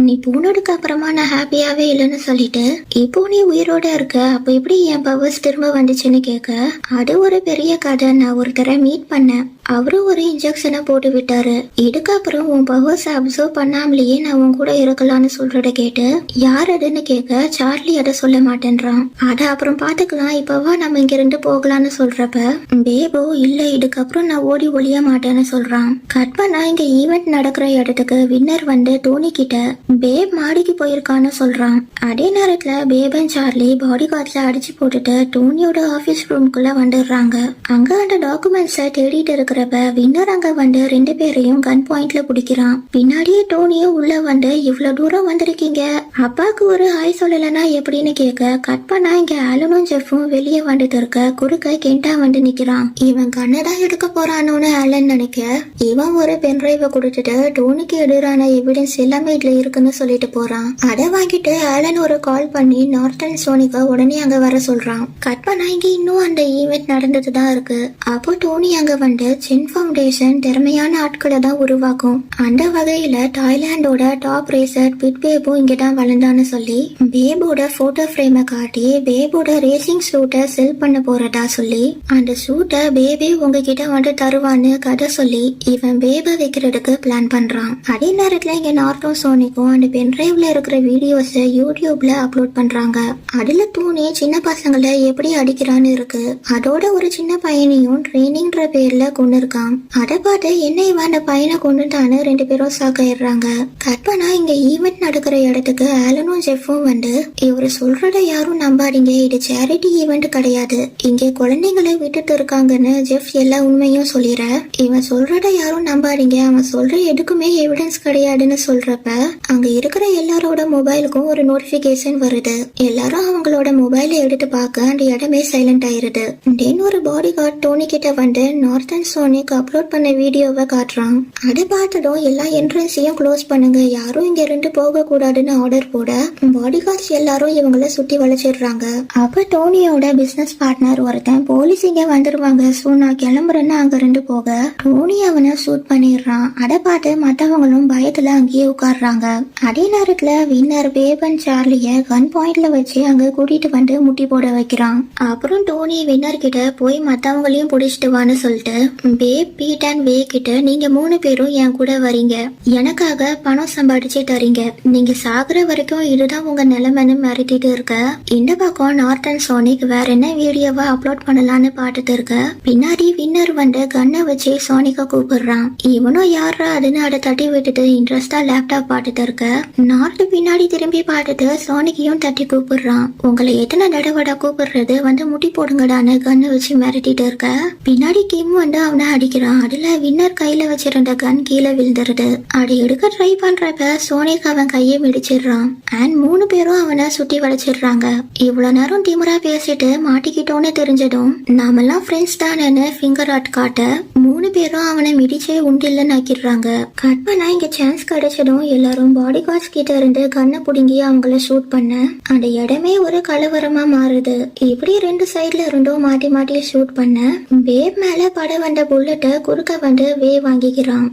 Speaker 1: நீ போனதுக்கு அப்புறமா நான் ஹாப்பியாவே இல்லைன்னு சொல்லிட்டு இப்போ நீ உயிரோட இருக்க, அப்ப எப்படி என் பவர்ஸ் திரும்ப வந்துச்சுன்னு கேட்க, அது ஒரு பெரிய கதை, நான் ஒருத்தரை மீட் பண்ணேன், அவரும் ஒரு இன்ஜெக்ஷனை போட்டு விட்டாரு, இதுக்கப்புறம் உன் பவர்ஸ் அப்சர்வ் பண்ணாமலேயே நான் உன் கூட இருக்கலாம்னு சொல்றத கேட்டு யார் அதுன்னு கேட்க சார்லி அதை சொல்ல மாட்டேன்றான். அத அப்புறம் பாத்துக்கலாம், இப்பவா நம்ம இங்க இருந்து போகலான்னு சொல்றப்ப பேபோ இல்ல இதுக்கப்புறம் நான் ஓடி ஒளிய மாட்டேன்னு சொல்றான். கட் பண்ணா இங்க ஈவெண்ட் நடக்கிற இடத்துக்கு வின்னர் வந்து டோனி கிட்ட பேப் மாடிக்கு போயிருக்கான்னு சொல்றான். அதே நேரத்துல பேப் அண்ட் சார்லி பாடி கார்ட்ஸ்ல அடிச்சு போட்டுட்டு டோனியோட ஆபீஸ் ரூம்குள்ள வந்துடுறாங்க. அங்க அந்த டாக்குமெண்ட்ஸை தேடிட்டு இருக்கிற போறப்ப வின்னர் அங்க வந்து 2 பேரையும் கன் பாயிண்ட்ல பிடிக்கிறான். பின்னாடியே டோனியும் உள்ள வந்து இவ்வளவு தூரம் வந்திருக்கீங்க, அப்பாக்கு ஒரு ஹாய் சொல்லலன்னா எப்படின்னு கேட்க கட் பண்ணா இங்க ஆலனும் ஜெஃப்பும் வெளியே வந்துட்டு இருக்க குறுக்க கெண்டா வந்து நிக்கிறான். இவன் கண்ணதான் எடுக்க போறானோன்னு ஆலன் நினைக்க இவன் ஒரு பென்ட்ரைவை கொடுத்துட்டு டோனிக்கு எதிரான எவிடன்ஸ் எல்லாமே இதுல இருக்குன்னு சொல்லிட்டு போறான். அதை வாங்கிட்டு ஆலன் ஒரு கால் பண்ணி நார்டன் சோனிகா உடனே அங்க வர சொல்றான். கட் பண்ணா இங்க இன்னும் அந்த ஈவெண்ட் நடந்துட்டு தான் இருக்கு. அப்போ டோனி அங்க வந்து சென் ஃபவுண்டேஷன் திறமையான ஆட்களை தான் உருவாக்கும். அந்த வகையில தாய்லாண்டோட டாப் ரேசர் பிட் பேபும் இங்கதான் வளர்ந்தான்னு சொல்லி பேபோட போட்டோ ஃப்ரேமை காட்டி பேபோட ரேசிங் சூட்டை செல் பண்ண போறதா சொல்லி அந்த சூட்டை பேபே உங்ககிட்ட வந்து தருவான்னு கதை சொல்லி இவன் பேபை வைக்கிறதுக்கு பிளான் பண்றான். அதே நேரத்துல இங்க நார்டன் சோனிக்கும் அந்த பென்ட்ரைவ்ல இருக்கிற வீடியோஸ் யூடியூப்ல அப்லோட் பண்றாங்க. அதுல தூணி சின்ன பசங்களை எப்படி அடிக்கிறான்னு இருக்கு. அதோட ஒரு சின்ன பையனையும் ட்ரைனிங்ன்ற பேர்ல கொண்டு இருக்கான். அதை பார்த்து என்ன இவன் அந்த பையனை கொண்டுட்டான்னு 2 பேரும் சாக்காயிடுறாங்க. கற்பனா இங்க ஈவெண்ட் நடக்கிற இடத்துக்கு ஆலனும் ஜெஃப்பும் வந்து இவரு சொல்றத யாரும் நம்பாதீங்க, இது சேரிட்டி ஈவெண்ட் கிடையாது, இங்க குழந்தைங்களை விட்டுட்டு இருக்காங்கன்னு ஜெஃப் எல்லா உண்மையும் சொல்லிற. இவன் சொல்றத யாரும் நம்பாதீங்க, அவன் சொல்ற எதுக்குமே எவிடன்ஸ் கிடையாதுன்னு சொல்றப்ப அங்க இருக்கிற எல்லாரோட மொபைலுக்கும் ஒரு நோட்டிபிகேஷன் வருது. எல்லாரும் அவங்களோட மொபைலை எடுத்து பார்க்க அந்த இடமே சைலண்ட் ஆயிருது. தென் ஒரு பாடி கார்டு டோனி கிட்ட வந்து நார்டன் சோனிக் அப்லோட் பண்ண வீடியோவை காட்டுறான். அதை பார்த்ததும் எல்லா என்ட்ரன்ஸையும் க்ளோஸ் பண்ணுங்க, யாரும் இங்க இருந்து போக கூடாதுன்னு ஆர்டர் போட பாடி கார்ட்ஸ் எல்லாரும் இவங்களை சுத்தி வளைச்சிடுறாங்க. அப்ப டோனியோட பிசினஸ் பார்ட்னர் ஒருத்தன் போலீஸ் இங்க வந்துருவாங்க, சோ நான் கிளம்புறேன்னு அங்க இருந்து போக டோனி அவனை ஷூட் பண்ணிடுறான். அதை பார்த்து மத்தவங்களும் பயத்துல அங்கேயே உட்கார்றாங்க. அதே நேரத்துல வின்னர் பேபன் சார்லிய கன் பாயிண்ட்ல வச்சு அங்க கூட்டிட்டு வந்து முட்டி போட வைக்கிறான். அப்புறம் டோனி வின்னர் கிட்ட போய் மத்தவங்களையும் புடிச்சிட்டு வான்னு சொல்லிட்டு பேப் பீட் அண்ட் வே கிட்ட நீங்க 3 பேரும் என் கூட வரீங்க, எனக்காக பணம் சம்பாதிச்சு தரீங்க, நீங்க சாகுற வரைக்கும் இதுதான் உங்க நிலைமைன்னு மிரட்டிட்டு இருக்க. இந்த பக்கம் நார்டன் சோனிக் வேற என்ன வீடியோவை அப்லோட் பண்ணலான்னு பாத்துட்டு இருக்க. பின்னாடி வின்னர் வந்து கண்ணை வச்சு சோனிக்கா கூப்பிடுறான். இவனும் யாரா அதுன்னு அதை தட்டி விட்டுட்டு இன்ட்ரெஸ்டா லேப்டாப் பாத்துட்டு இருக்க. நார்த் பின்னாடி திரும்பி பார்த்துட்டு சோனிக்கையும் தட்டி கூப்பிடுறான். உங்களை எத்தனை தடவை கூப்பிடுறது, வந்து முட்டி போடுங்கடான்னு கண்ணை வச்சு மிரட்டிட்டு இருக்க. பின்னாடி கிம் வந்து அவனை அடிக்கிறான். அதுல வின்னர் கையில வச்சிருந்த கன் கீழே விழுந்துருது. அதை எடுக்க ட்ரை பண்றப்ப சோனிக் அவன் கையை மிடிச்சிடுறான். அண்ட் 3 பேரும் அவனை சுத்தி வளைச்சிடுறாங்க. இவ்வளவு நேரம் திமிரா பேசிட்டு மாட்டிக்கிட்டோன்னு தெரிஞ்சதும் நாமெல்லாம் ஃப்ரெண்ட்ஸ் தானேன்னு ஃபிங்கர் ஆட் காட்ட 3 பேரும் அவனை மிடிச்சே உண்டில்லன்னு ஆக்கிடுறாங்க. கட் பண்ணா இங்க சான்ஸ் கிடைச்சதும் எல்லாரும் பாடி கார்ட்ஸ் கிட்ட இருந்து கண்ணை புடுங்கி அவங்கள ஷூட் பண்ண அந்த இடமே ஒரு கலவரமா மாறுது. இப்படி 2 சைட்ல இருந்தும் மாட்டி மாட்டி ஷூட் பண்ண பேப் மேல பட வந்த புல்லட்டை குறுக்க வந்து வே வாங்கிக்கிறான்.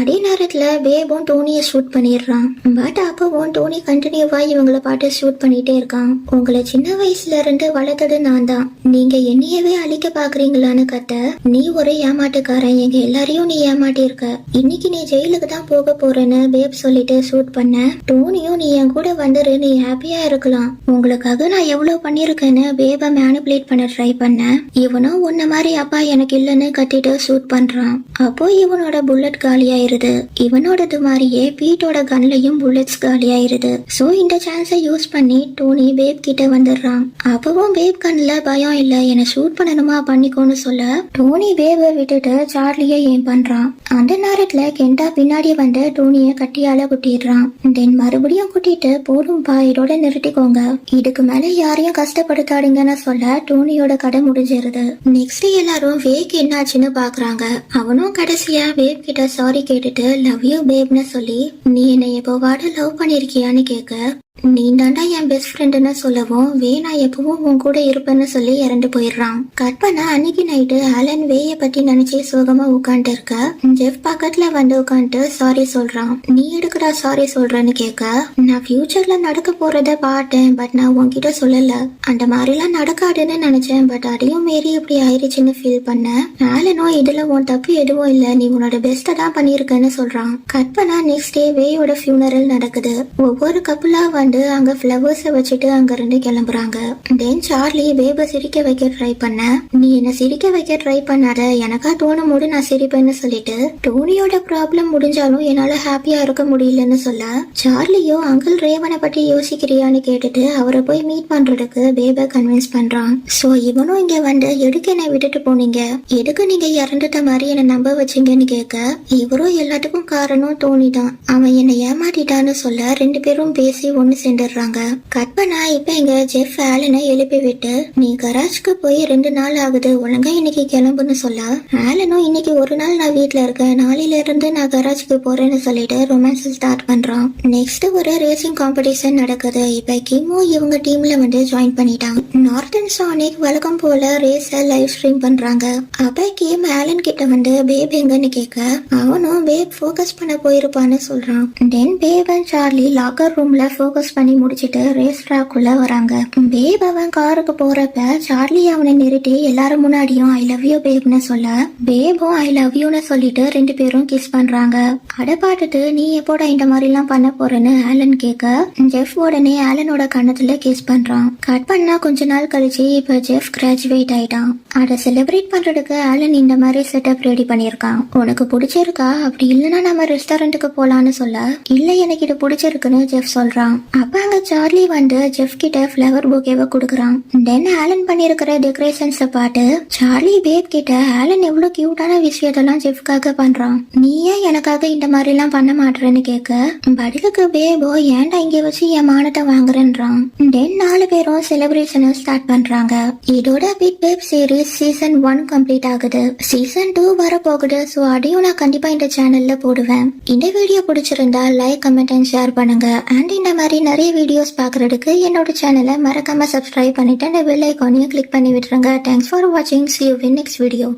Speaker 1: அதே நேரத்துல பேபும் டோனிய ஷூட் பண்ணிடுறான். பட் அப்பவும் டோனி கண்டினியூவா இவங்களை பார்த்து ஷூட் பண்ணிட்டே இருக்கான். உங்களை சின்ன வயசுல இருந்து வளர்த்தது நான் தான், நீங்க என்னையவே அழிக்க பாக்குறீங்களான்னு கத்த நீ ஒரு ஏமாட்டுக்காரன், எங்க எல்லாரையும் நீ ஏமாட்டி இருக்க, இன்னைக்கு நீ ஜெயிலுக்கு தான் போக போறேன்னு பேப் சொல்லிட்டு ஷூட் பண்ண. டோனியும் நீ என் கூட வந்துரு, நீ ஹாப்பியா இருக்கலாம், உங்களுக்காக நான் எவ்வளவு பண்ணிருக்கேன்னு பேப மேனிபுலேட் பண்ண ட்ரை பண்ண. இவனும் உன்ன மாதிரி அப்பா எனக்கு இல்லன்னு கட்டிட்டு ஷூட் பண்றான். அப்போ இவனோட புல்லட் காலியாயிருது. இவனோடது மாதிரியே பீட்டோட கன்லயும் புல்லட்ஸ் காலியாயிருது. சோ இந்த சான்ஸை யூஸ் பண்ணி டோனி பேப் கிட்ட வந்துடுறான். அப்பவும் பேப் கண்ல பயம் இல்ல, என்ன ஷூட் பண்ணணுமா பண்ணிக்கோன்னு சொல்ல டோனி பேபை விட்டுட்டு சார்லிய ஏம் பண்றான். அந்த நேரத்துல கெண்டா பின்னாடி வந்து டோனிய கட்டியால குட்டிடுறான். தென் மறுபடியும் குட்டிட்டு போடும்பா இதோட நிறுத்திக்கோங்க, இதுக்கு மேல யாரையும் கஷ்டப்படுத்தாடுங்கன்னு சொல்ல டோனியோட கதை முடிஞ்சிருது. நெக்ஸ்ட் எல்லாரும் வேக் என்னாச்சுன்னு பாக்குறாங்க. அவனும் கடைசியா வேப் கிட்ட சாரி கேட்டுட்டு லவ் யூ பேப்னு சொல்லி நீ என்னை எப்போவாடு லவ் பண்ணிருக்கியான்னு கேட்க நீ தாண்டா என் பெஸ்ட் ஃப்ரெண்டுன்னு சொல்லவும் வே நான் எப்பவும் உன் கூட இருப்பேன்னு சொல்லி இறந்து போயிடுறான். கட் பண்ண அன்னைக்கு நைட்டு ஆலன் வேய பத்தி நினைச்சு சோகமா உட்காந்துட்டு இருக்க. ஜெஃப் பக்கத்துல வந்து உட்காந்துட்டு சாரி சொல்றான். நீ எடுக்கடா சாரி சொல்றேன்னு கேட்க நான் ஃபியூச்சர்ல நடக்க போறத பார்த்தேன், பட் நான் உன்கிட்ட சொல்லல, அந்த மாதிரிலாம் நடக்காதுன்னு நினைச்சேன், பட் அதையும் மீறி இப்படி ஆயிடுச்சுன்னு ஃபீல் பண்ண. ஆலனும் இதுல உன் தப்பு எதுவும் இல்ல, நீ உன்னோட பெஸ்ட தான் பண்ணிருக்கேன்னு சொல்றான். கட் பண்ண நெக்ஸ்ட் டே வேயோட ஃபியூனரல் நடக்குது. ஒவ்வொரு கப்புலா வந்து அங்க ஃப்ளவர்ஸை வச்சுட்டு அங்க இருந்து கிளம்புறாங்க. தென் சார்லி பேபை சிரிக்க வைக்க ட்ரை பண்ண, நீ என்ன சிரிக்க வைக்க ட்ரை பண்ணாத, எனக்கா தோணும் போது நான் சிரிப்பேன்னு சொல்லிட்டு டோனியோட ப்ராப்ளம் முடிஞ்சாலும் என்னால ஹாப்பியா இருக்க முடியலன்னு சொல்ல, சார்லியோ அங்கிள் ரேவனை பத்தி யோசிக்கிறியான்னு கேட்டுட்டு அவரை போய் மீட் பண்றதுக்கு பேபை கன்வின்ஸ் பண்றான். சோ இவனும் இங்க வந்து எதுக்கு என்னை விட்டுட்டு போனீங்க, எதுக்கு நீங்க இறந்துட்ட மாதிரி என்ன நம்ப வச்சீங்கன்னு கேட்க, இவரும் எல்லாத்துக்கும் காரணம் டோனி தான், அவன் என்னை ஏமாத்திட்டான்னு சொல்ல ரெண்டு பேரும் பேசி ஒன்னு சேர்ந்துடுறாங்க. கட் பண்ணா இப்ப எங்க ஜெஃப் ஆலனை எழுப்பி விட்டு, நீ கராஜ்க்கு போய் 2 நாள் ஆகுது, ஒழுங்கா இன்னைக்கு கிளம்புன்னு சொல்ல, ஆலனும் இன்னைக்கு ஒரு நாள் நான் வீட்டுல இருக்கேன், நாளையில இருந்து நான் கராஜ்க்கு போறேன்னு சொல்லிட்டு ரொமான்ஸ் ஸ்டார்ட் பண்றான். நெக்ஸ்ட் ஒரு ரேசிங் காம்படிஷன் நடக்குது. இப்ப கிமோ இவங்க டீம்ல வந்து ஜாயின் பண்ணிட்டான். நார்டன் சானிக் வழக்கம் போல ரேஸ லைவ் ஸ்ட்ரீம் பண்றாங்க. அப்ப கிம் ஆலன் கிட்ட வந்து பேப் எங்கன்னு கேட்க, அவனும் பேப் ஃபோக்கஸ் பண்ண போயிருப்பான்னு சொல்றான். தென் பேப் அண்ட் சார்லி லாக்கர் ரூம்ல ஃபோக்கஸ் பண்ணி முடிச்சிட்டு ரேஸ் ட்ராக் உள்ள வராங்க. பேப் அவன் காருக்கு போறப்ப சார்லி அவனை நிறுத்தி எல்லாரும் முன்னாடியும் ஐ லவ் யூ பேப்னு சொல்ல, பேபும் ஐ லவ் யூன்னு சொல்லிட்டு ரெண்டு பேரும் கிஸ் பண்றாங்க. அட பார்த்துட்டு நீ எப்போட இந்த மாதிரி எல்லாம் பண்ண போறேன்னு ஆலன் கேட்க, ஜெஃப் உடனே ஆலனோட கண்ணத்துல கிஸ் பண்றான். கட் பண்ணா கொஞ்ச நாள் கழிச்சு இப்ப ஜெஃப் கிராஜுவேட் ஆயிட்டான். அதை செலிப்ரேட் பண்றதுக்கு ஆலன் இந்த மாதிரி செட்டப் ரெடி பண்ணிருக்கான். உனக்கு பிடிச்சிருக்கா, அப்படி இல்லைன்னா நம்ம ரெஸ்டாரண்ட்டுக்கு போலான்னு சொல்ல, இல்ல எனக்கு இது பிடிச்சிருக்குன்னு ஜெஃப் சொல்றான். அப்ப அங்க சார்லி வந்து ஜெஃப் கிட்ட ஃபிளவர் பொக்கேவை கொடுக்குறான். தென் ஆலன் பண்ணிருக்கிற டெக்கரேஷன்ஸை பார்த்து சார்லி பேப் கிட்ட, ஆலன் எவ்வளவு கியூட்டான விஷயத்தெல்லாம் ஜெஃப்காக பண்றான், நீ ஏன் எனக்காக இந்த மாதிரி எல்லாம் பண்ண மாட்டேன்னு கேட்க, பதிலுக்கு பேபோ ஏன்டா இங்க வச்சு என் மானத்தை வாங்குறேன்றான். தென் 4 பேரும் செலிப்ரேஷனை ஸ்டார்ட் பண்றாங்க. இதோட பிட் பேப் சீரிஸ் சீசன் 1 கம்ப்ளீட் ஆகுது. சீசன் 2 வர போகுது. ஸோ அதையும் நான் கண்டிப்பா இந்த சேனல்ல போடுவேன். இந்த வீடியோ பிடிச்சிருந்தா லைக், கமெண்ட் அண்ட் ஷேர் பண்ணுங்க. அண்ட் இந்த மாதிரி நிறைய வீடியோஸ் பாக்குறதுக்கு என்னோட சேனலை மறக்காம சப்ஸ்கிரைப் பண்ணிட்டு அந்த பெல் ஐகானையும் கிளிக் பண்ணி விட்டுருங்க. தேங்க்ஸ் ஃபார் வாட்சிங். See you in next video.